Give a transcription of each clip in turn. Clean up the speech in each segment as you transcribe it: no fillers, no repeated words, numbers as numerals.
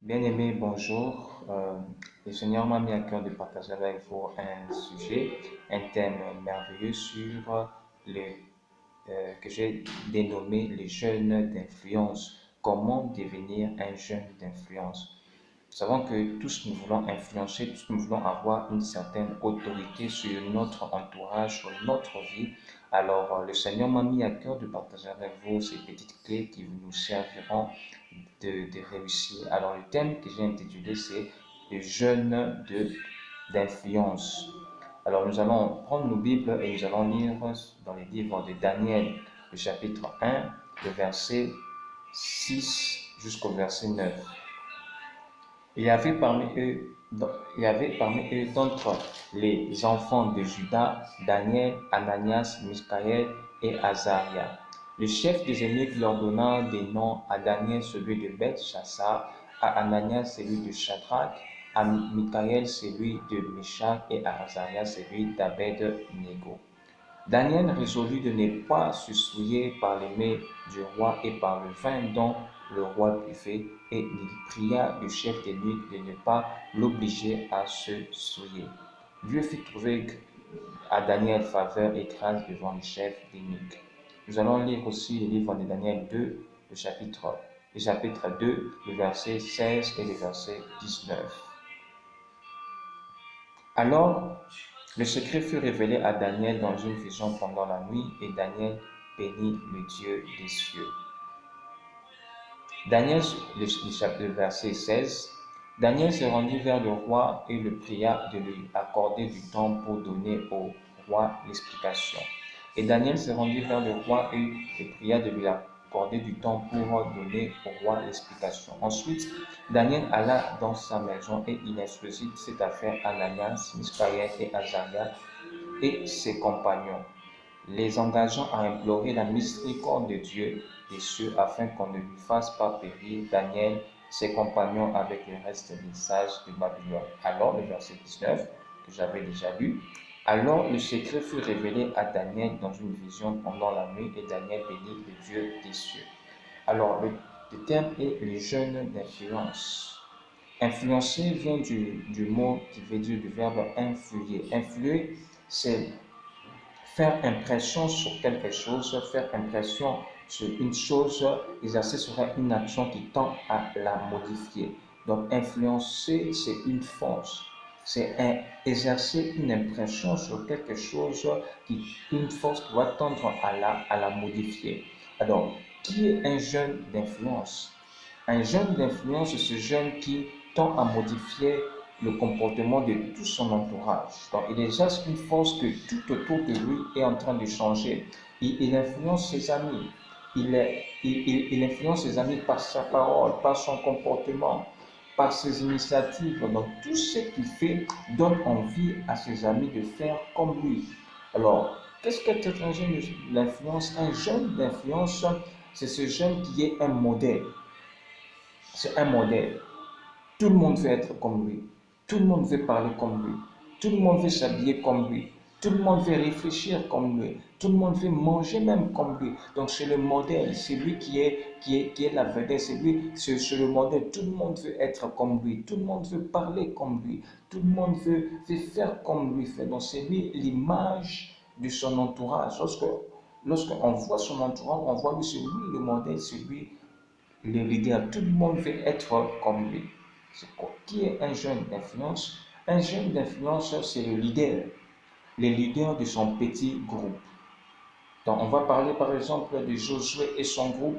Bien-aimé, bonjour. Le Seigneur m'a mis à cœur de partager avec vous un sujet, un thème merveilleux sur que j'ai dénommé les jeunes d'influence. Comment devenir un jeune d'influence? Nous savons que tous nous voulons influencer, tous nous voulons avoir une certaine autorité sur notre entourage, sur notre vie. Alors, le Seigneur m'a mis à cœur de partager avec vous ces petites clés qui nous serviront de réussir. Alors, le thème que j'ai intitulé, c'est les jeunes d'influence. Alors, nous allons prendre nos Bibles et nous allons lire dans les livres de Daniel, le chapitre 1, le verset 6 jusqu'au verset 9. Il y avait parmi eux, d'entre les enfants de Juda, Daniel, Ananias, Michaël et Azaria. Le chef des eunuques leur donna des noms: à Daniel celui de Beth-Chassar, à Ananias celui de Shadrach, à Michaël celui de Meshach et à Azaria celui d'Abed-Nego. Daniel résolut de ne pas se souiller par les mets du roi et par le vin dont le roi buvait, et il pria le chef des eunuques de ne pas l'obliger à se souiller. Dieu fit trouver à Daniel faveur et grâce devant le chef des eunuques. Nous allons lire aussi le livre de Daniel 2, le chapitre 2, le verset 16 et le verset 19. Alors, le secret fut révélé à Daniel dans une vision pendant la nuit, et Daniel bénit le Dieu des cieux. Daniel, le verset 16. Daniel se rendit vers le roi et le pria de lui accorder du temps pour donner au roi l'explication. Et Daniel se rendit vers le roi et le pria de lui accorder du temps pour donner au roi l'explication. Ensuite, Daniel alla dans sa maison et il introduisit cette affaire à Ananias, Misaël et Azaria et ses compagnons, les engageant à implorer la miséricorde de Dieu des cieux afin qu'on ne lui fasse pas périr Daniel, ses compagnons avec le reste des sages de Babylone. Alors, le verset 19, que j'avais déjà lu, alors le secret fut révélé à Daniel dans une vision pendant la nuit, et Daniel bénit le Dieu des cieux. Alors, le terme est les jeunes d'influence. Influencer vient du mot qui veut dire du verbe influer. Influer, c'est faire impression sur quelque chose, faire impression sur une chose, exercer serait une action qui tend à la modifier. Donc, influencer, c'est une force. C'est exercer une impression sur quelque chose, une force qui va tendre à la modifier. Alors, qui est un jeune d'influence? Un jeune d'influence, c'est ce jeune qui tend à modifier le comportement de tout son entourage. Donc, il exerce une force que tout autour de lui est en train de changer. Il influence ses amis. Il influence ses amis par sa parole, par son comportement, par ses initiatives. Donc, tout ce qu'il fait donne envie à ses amis de faire comme lui. Alors, qu'est-ce qu'être un jeune d'influence? Un jeune d'influence, c'est ce jeune qui est un modèle. C'est un modèle. Tout le monde veut être comme lui. Tout le monde veut parler comme lui. Tout le monde veut s'habiller comme lui. Tout le monde veut réfléchir comme lui. Tout le monde veut manger même comme lui. Donc c'est le modèle, c'est lui qui est la vedette, c'est le modèle. Tout le monde veut être comme lui. Tout le monde veut parler comme lui. Tout le monde veut faire comme lui fait. Donc c'est lui l'image de son entourage. Lorsqu'on voit son entourage, on voit lui, c'est lui le modèle, c'est lui le leader. Tout le monde veut être comme lui. Qui est un jeune d'influence? Un jeune d'influence, c'est le leader de son petit groupe. Donc, on va parler par exemple de Josué et son groupe,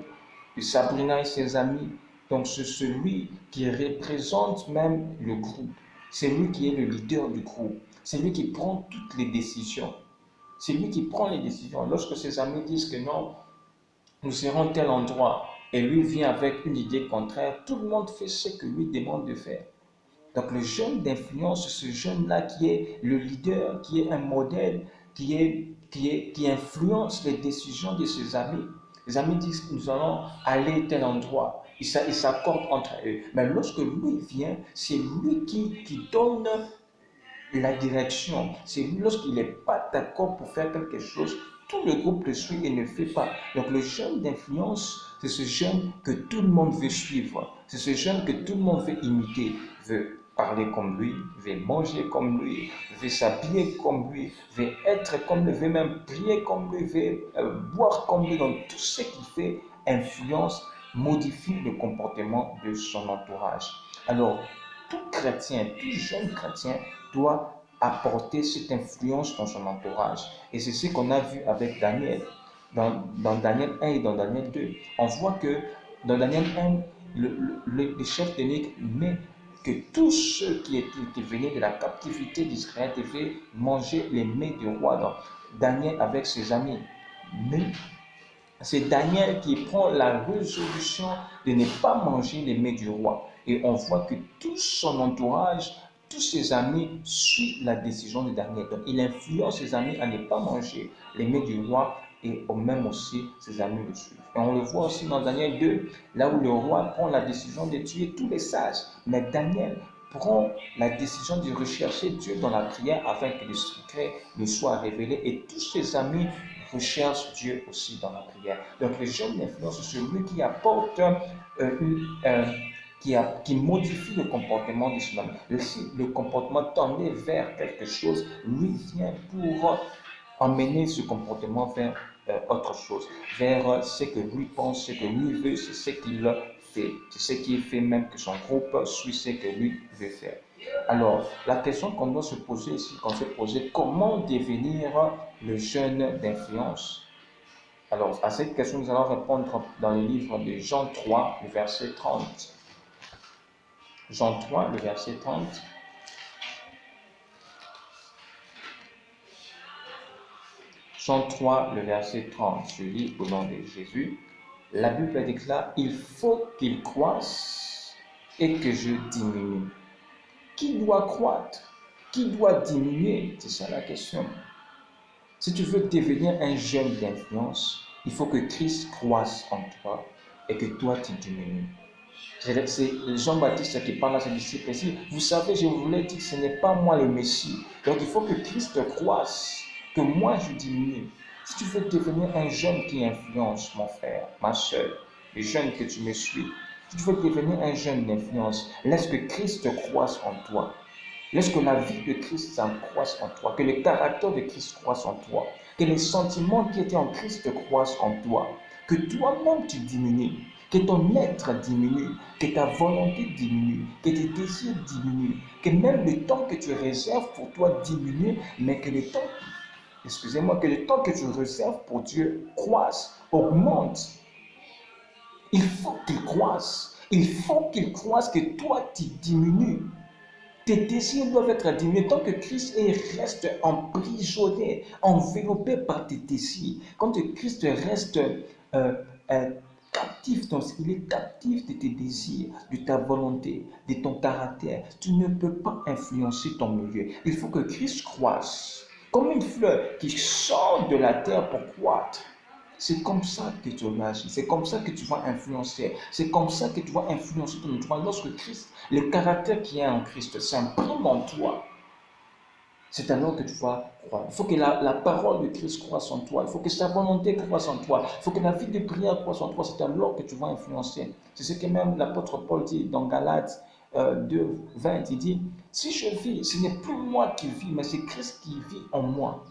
de Sabrina et ses amis. Donc, c'est celui qui représente même le groupe. C'est lui qui est le leader du groupe. C'est lui qui prend toutes les décisions. C'est lui qui prend les décisions. Lorsque ses amis disent que non, nous serons tel endroit, et lui vient avec une idée contraire, tout le monde fait ce que lui demande de faire. Donc le jeune d'influence, ce jeune-là qui est le leader, qui est un modèle, qui influence les décisions de ses amis. Les amis disent que nous allons aller tel endroit. Ils s'accordent entre eux. Mais lorsque lui vient, c'est lui qui donne la direction. C'est lui, lorsqu'il n'est pas d'accord pour faire quelque chose, tout le groupe le suit et ne fait pas. Donc le jeune d'influence C'est ce jeune que tout le monde veut suivre. C'est ce jeune que tout le monde veut imiter, veut parler comme lui, veut manger comme lui, veut s'habiller comme lui, veut être comme lui, veut même prier comme lui, veut boire comme lui. Donc tout ce qui fait influence modifie le comportement de son entourage. Alors, tout chrétien, tout jeune chrétien doit apporter cette influence dans son entourage. Et c'est ce qu'on a vu avec Daniel. Dans Daniel 1 et dans Daniel 2, on voit que dans Daniel 1, le chef d'Énigme met que tous ceux qui venaient de la captivité d'Israël devaient manger les mets du roi. Donc, Daniel avec ses amis. Mais c'est Daniel qui prend la résolution de ne pas manger les mets du roi. Et on voit que tout son entourage, tous ses amis suivent la décision de Daniel. Donc, il influence ses amis à ne pas manger les mets du roi et même aussi ses amis le suivent. Et on le voit aussi dans Daniel 2, là où le roi prend la décision de tuer tous les sages. Mais Daniel prend la décision de rechercher Dieu dans la prière afin que le secret lui soit révélé et tous ses amis recherchent Dieu aussi dans la prière. Donc le jeune d'influence, c'est celui qui apporte qui modifie le comportement de son ami. Si le comportement tendait vers quelque chose, lui vient pour emmener ce comportement vers autre chose, vers ce que lui pense, ce que lui veut, c'est ce qu'il fait. C'est ce qui fait même que son groupe suit ce que lui veut faire. Alors, la question qu'on doit se poser ici, qu'on s'est posée, comment devenir le jeune d'influence? Alors, à cette question, nous allons répondre dans le livre de Jean 3, le verset 30. Jean 3, le verset 30. Jean 3, le verset 30, je lis au nom de Jésus. La Bible déclare, il faut qu'il croisse et que je diminue. Qui doit croître? Qui doit diminuer? C'est ça la question. Si tu veux devenir un jeune d'influence, il faut que Christ croisse en toi et que toi tu diminues. C'est Jean-Baptiste qui parle à ses disciples ici. Vous savez, je vous l'ai dit, ce n'est pas moi le Messie. Donc il faut que Christ croisse, que moi je diminue. Si tu veux devenir un jeune qui influence, mon frère, ma soeur, les jeunes que tu me suis, si tu veux devenir un jeune d'influence, laisse que Christ croisse en toi. Laisse que la vie de Christ croisse en toi, que le caractère de Christ croisse en toi, que les sentiments qui étaient en Christ croissent en toi, que toi-même tu diminues, que ton être diminue, que ta volonté diminue, que tes désirs diminuent, que même le temps que tu réserves pour toi diminue, mais que le temps, que le temps que tu réserves pour Dieu croisse, augmente. Il faut qu'il croisse. Il faut qu'il croisse, que toi tu diminues. Tes désirs doivent être diminués tant que Christ reste emprisonné, enveloppé par tes désirs. Quand Christ reste captif, donc il est captif de tes désirs, de ta volonté, de ton caractère, tu ne peux pas influencer ton milieu. Il faut que Christ croisse, comme une fleur qui sort de la terre pour croître. C'est comme ça que tu vas agir, c'est comme ça que tu vas influencer, c'est comme ça que tu vas influencer ton entourage. Lorsque Christ, le caractère qui est en Christ s'imprime en toi, c'est alors que tu vas croire. Il faut que la parole de Christ croisse en toi, il faut que sa volonté croisse en toi, il faut que la vie de prière croisse en toi, c'est alors que tu vas influencer. C'est ce que même l'apôtre Paul dit dans Galates 2, 20, il dit, si je vis, ce n'est plus moi qui vis, mais c'est Christ qui vit en moi.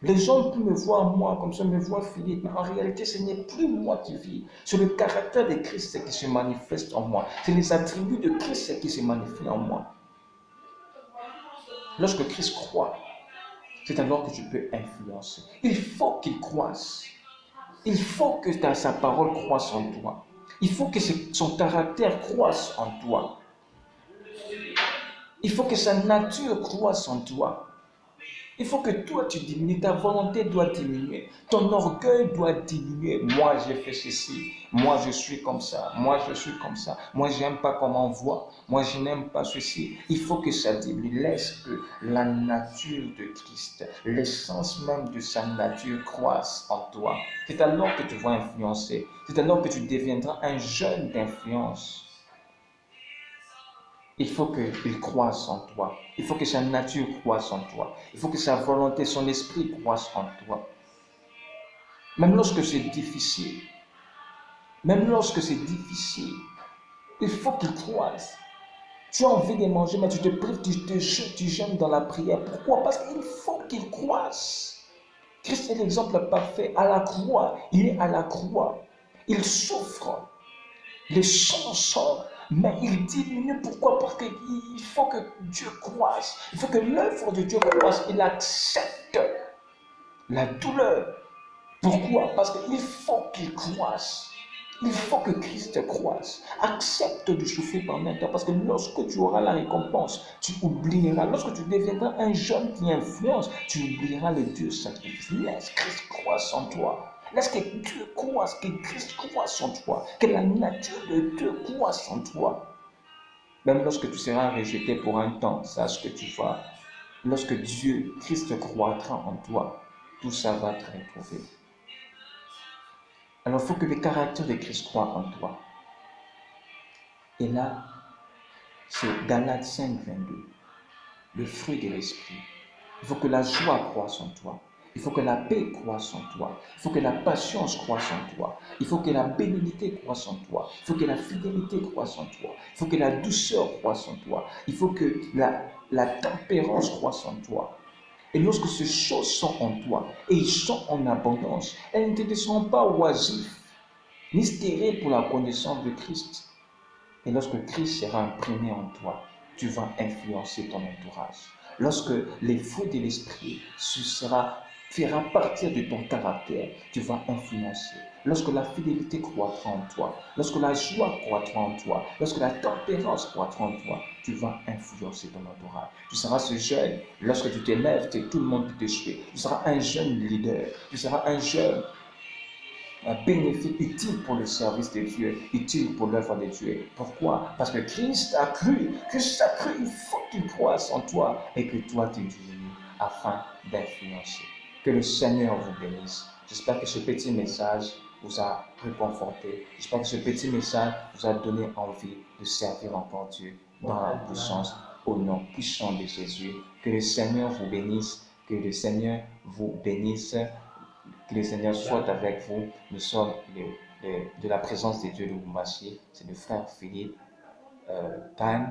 Les gens peuvent me voir moi, comme ça me voient Philippe, mais en réalité, ce n'est plus moi qui vis. C'est le caractère de Christ qui se manifeste en moi. C'est les attributs de Christ qui se manifestent en moi. Lorsque Christ croit, c'est alors que tu peux influencer. Il faut qu'il croisse. Il faut que sa parole croisse en toi. Il faut que son caractère croisse en toi. Il faut que sa nature croisse en toi. Il faut que toi tu diminues, ta volonté doit diminuer, ton orgueil doit diminuer. Moi j'ai fait ceci, moi je suis comme ça, moi je suis comme ça, moi j'aime pas comment on voit, moi je n'aime pas ceci. Il faut que ça diminue. Laisse que la nature de Christ, l'essence même de sa nature croisse en toi. C'est alors que tu vas influencer, c'est alors que tu deviendras un jeune d'influence. Il faut qu'il croisse en toi. Il faut que sa nature croisse en toi. Il faut que sa volonté, son esprit croisse en toi. Même lorsque c'est difficile, Même lorsque c'est difficile, il faut qu'il croise. Tu as envie de manger, mais tu te prives, tu jeûnes dans la prière. Pourquoi? Parce qu'il faut qu'il croise. Christ est l'exemple parfait. À la croix, il est à la croix. Il souffre. Les sang sort, mais il diminue. Pourquoi? Parce qu'il faut que Dieu croise. Il faut que l'œuvre de Dieu croise. Il accepte la douleur. Pourquoi? Parce qu'il faut qu'il croise. Il faut que Christ croise. Accepte de souffrir pendant un temps, parce que lorsque tu auras la récompense, tu oublieras. Lorsque tu deviendras un jeune qui influence, tu oublieras le Dieu sacrifice. Laisse Christ croise en toi. Laisse que Dieu croise, que Christ croise en toi, que la nature de Dieu croise en toi. Même lorsque tu seras rejeté pour un temps, sache que tu vas. Lorsque Dieu, Christ croîtra en toi, tout ça va te retrouver. Alors il faut que le caractère de Christ croît en toi. Et là, c'est Galates 5, 22. Le fruit de l'esprit. Il faut que la joie croisse en toi. Il faut que la paix croisse en toi. Il faut que la patience croisse en toi. Il faut que la bénignité croisse en toi. Il faut que la fidélité croisse en toi. Il faut que la douceur croisse en toi. Il faut que la tempérance croisse en toi. Et lorsque ces choses sont en toi, et ils sont en abondance, elles ne te laisseront pas oisif, ni stérile pour la connaissance de Christ. Et lorsque Christ sera imprimé en toi, tu vas influencer ton entourage. Lorsque les fruits de l'esprit fera partir de ton caractère, tu vas influencer. Lorsque la fidélité croîtra en toi, lorsque la joie croîtra en toi, lorsque la tempérance croîtra en toi, tu vas influencer ton entourage. Tu seras ce jeune, lorsque tu t'élèves, tout le monde peut te suivre. Tu seras un jeune leader, tu seras un jeune un bénéfice utile pour le service de Dieu, utile pour l'œuvre de Dieu. Pourquoi? Parce que Christ a cru, il faut qu'il croisse en toi et que toi tu diminues afin d'influencer. Que le Seigneur vous bénisse. J'espère que ce petit message vous a réconforté. J'espère que ce petit message vous a donné envie de servir encore Dieu dans la puissance, au nom puissant de Jésus. Que le Seigneur vous bénisse, que le Seigneur vous bénisse. Que le Seigneur soit avec vous. Nous sommes de la présence de Dieu de Lubumbashi. C'est le frère Philippe Pan.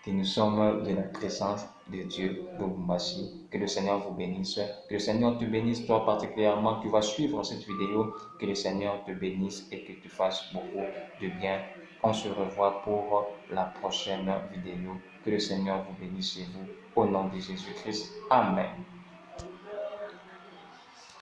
Que nous sommes de la présence de Dieu de Lubumbashi. Que le Seigneur vous bénisse. Que le Seigneur te bénisse, toi particulièrement. Tu vas suivre cette vidéo. Que le Seigneur te bénisse et que tu fasses beaucoup de bien. On se revoit pour la prochaine vidéo. Que le Seigneur vous bénisse chez vous. Au nom de Jésus-Christ. Amen.